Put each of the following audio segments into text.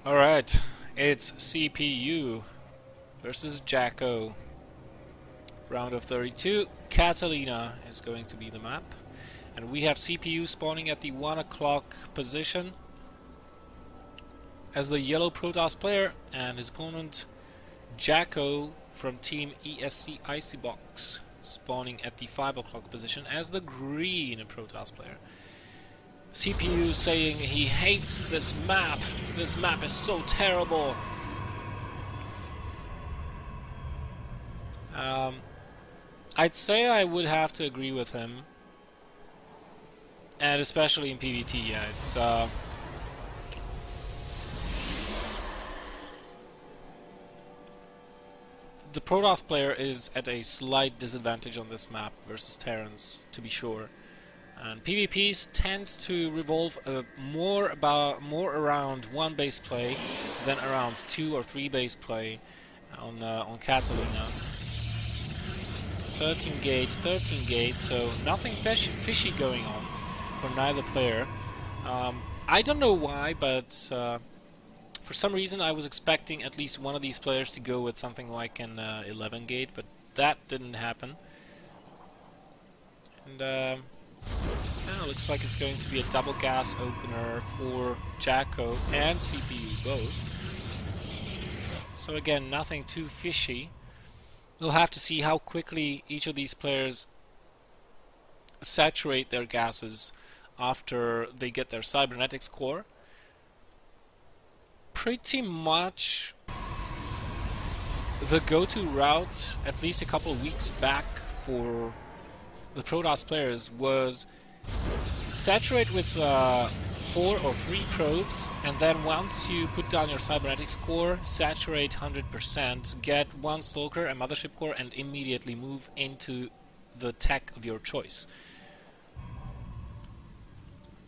Alright, it's CPU versus JackO. Round of 32. Catalina is going to be the map. And we have CPU spawning at the 1 o'clock position as the yellow Protoss player, and his opponent JackO from team ESC Icybox spawning at the 5 o'clock position as the green Protoss player. CPU saying he hates this map. This map is so terrible. I'd say I would have to agree with him, and especially in PvT. Yeah, it's the Protoss player is at a slight disadvantage on this map versus Terrans, to be sure. And PvPs tend to revolve more around one base play than around 2 or 3 base play on Catalina. 13 gate, so nothing fishy going on for neither player. I don't know why, but for some reason I was expecting at least one of these players to go with something like an 11 gate, but that didn't happen. And yeah, looks like it's going to be a double gas opener for JackO and CPU both. So again, nothing too fishy. We'll have to see how quickly each of these players saturate their gases after they get their cybernetics core. Pretty much the go-to route, at least a couple of weeks back for the Protoss players, was saturate with 4 or 3 probes, and then once you put down your cybernetics core, saturate 100%, get 1 stalker and mothership core, and immediately move into the tech of your choice.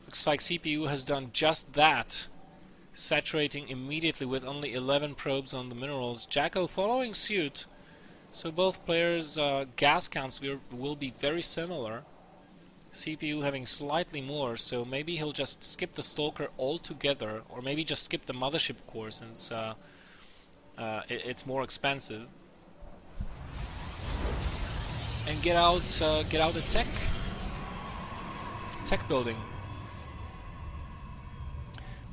Looks like CPU has done just that, saturating immediately with only 11 probes on the minerals. JackO following suit, so both players' gas counts will be very similar. CPU having slightly more, so maybe he'll just skip the stalker altogether, or maybe just skip the mothership core since it's more expensive, and get out a tech building.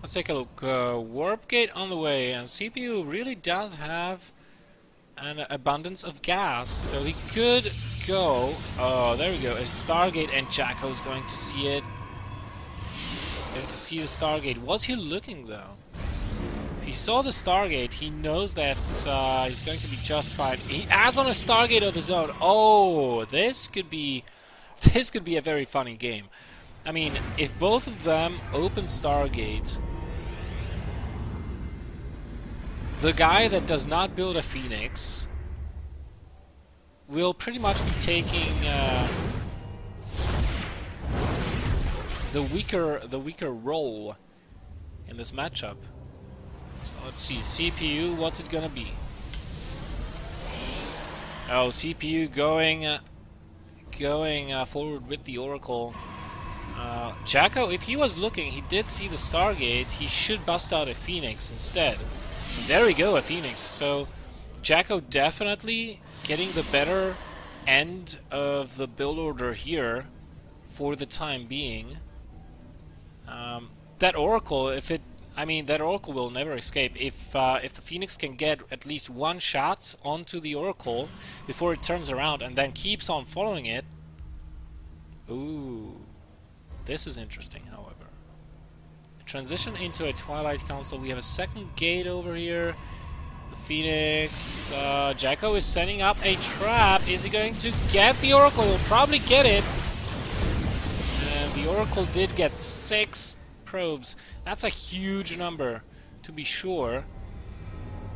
Let's take a look. Warp gate on the way, and CPU really does have an abundance of gas, so he could go. Oh, there we go. A Stargate, and JackO is going to see it. He's going to see the Stargate. Was he looking though? If he saw the Stargate, he knows that he's going to be just fine. He adds on a Stargate of his own. Oh, this could be a very funny game. I mean, if both of them open Stargate, the guy that does not build a Phoenix will pretty much be taking the weaker role in this matchup. So let's see, CPU, what's it gonna be? Oh, CPU going forward with the Oracle. JackO, if he was looking, he did see the Stargate. He should bust out a Phoenix instead. And there we go, a Phoenix. So JackO definitely getting the better end of the build order here for the time being. That Oracle, that Oracle will never escape. If the Phoenix can get at least 1 shot onto the Oracle before it turns around and then keeps on following it. Ooh, this is interesting, however. Transition into a Twilight Council. We have a second gate over here. The Phoenix. JackO is setting up a trap. Is he going to get the Oracle? He'll probably get it. And the Oracle did get 6 probes. That's a huge number, to be sure.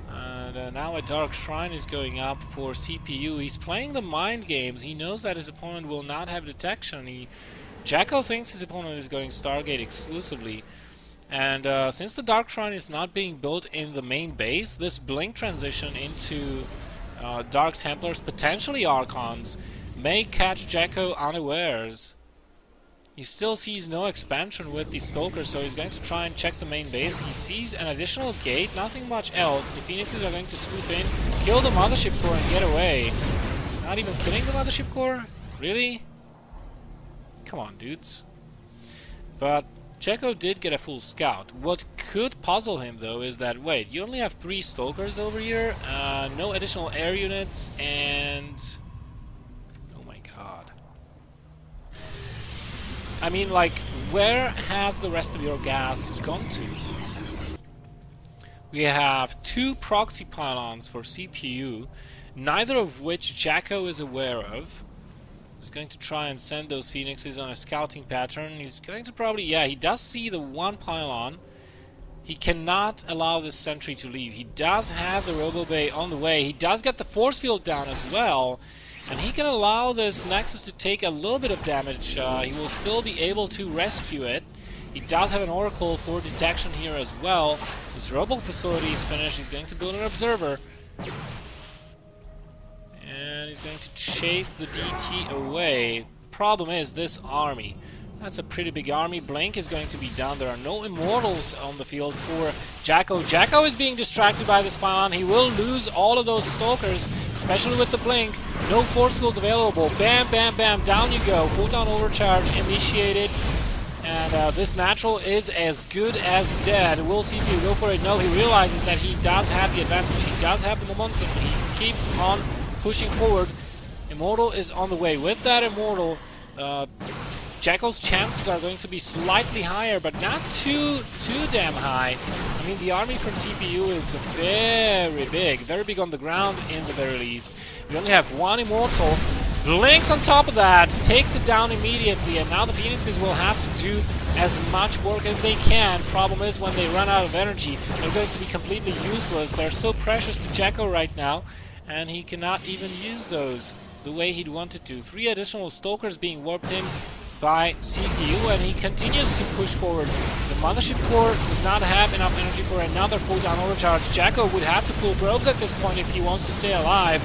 And now a Dark Shrine is going up for CPU. He's playing the mind games. He knows that his opponent will not have detection. JackO thinks his opponent is going Stargate exclusively. And since the Dark Shrine is not being built in the main base, this blink transition into Dark Templars, potentially Archons, may catch JackO unawares. He still sees no expansion with the Stalkers, so he's going to try and check the main base. He sees an additional gate, nothing much else. The Phoenixes are going to swoop in, kill the Mothership Core and get away. Not even killing the Mothership Core? Really? Come on, dudes. But JackO did get a full scout. What could puzzle him, though, is that, wait, you only have 3 Stalkers over here, no additional air units, and... oh my god. I mean, like, where has the rest of your gas gone to? We have 2 proxy pylons for CPU, neither of which JackO is aware of. He's going to try and send those Phoenixes on a scouting pattern. He's going to probably... yeah, he does see the 1 pylon. He cannot allow this sentry to leave. He does have the Robo Bay on the way. He does get the force field down as well. And he can allow this Nexus to take a little bit of damage. He will still be able to rescue it. He does have an Oracle for detection here as well. His Robo facility is finished. He's going to build an observer. And he's going to chase the DT away. Problem is, this army. That's a pretty big army. Blink is going to be done. There are no Immortals on the field for JackO. JackO is being distracted by this pylon. He will lose all of those Stalkers, especially with the Blink. No force fields available. Bam, bam, bam. Down you go. Photon overcharge initiated. And this natural is as good as dead. Will CPU go for it? No, he realizes that he does have the advantage. He does have the momentum. He keeps on pushing forward. Immortal is on the way. With that Immortal, JackO's chances are going to be slightly higher, but not too damn high. I mean, the army from CPU is very big on the ground in the very least. We only have 1 Immortal. Blinks on top of that, takes it down immediately, and now the Phoenixes will have to do as much work as they can. Problem is, when they run out of energy, they're going to be completely useless. They're so precious to JackO right now, and he cannot even use those the way he'd wanted to. 3 additional Stalkers being warped in by CPU, and he continues to push forward. The Mothership Core does not have enough energy for another full-down overcharge. JackO would have to pull probes at this point if he wants to stay alive,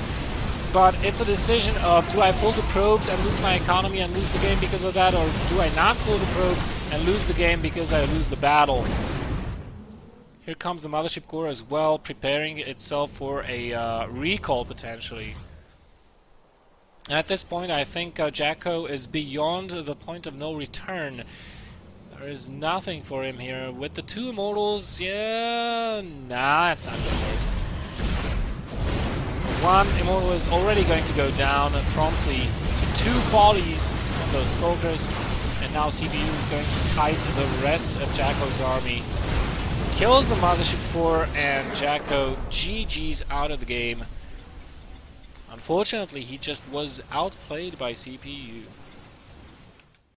but it's a decision of, do I pull the probes and lose my economy and lose the game because of that, or do I not pull the probes and lose the game because I lose the battle? Here comes the Mothership Core as well, preparing itself for a recall potentially. And at this point, I think JackO is beyond the point of no return. There is nothing for him here. With the 2 Immortals, yeah, nah, it's not gonna work. 1 Immortal is already going to go down promptly to 2 Follies on those Stalkers, and now CPU is going to kite the rest of JackO's army. Kills the Mothership Core, and JackO GG's out of the game. Unfortunately, he just was outplayed by CPU.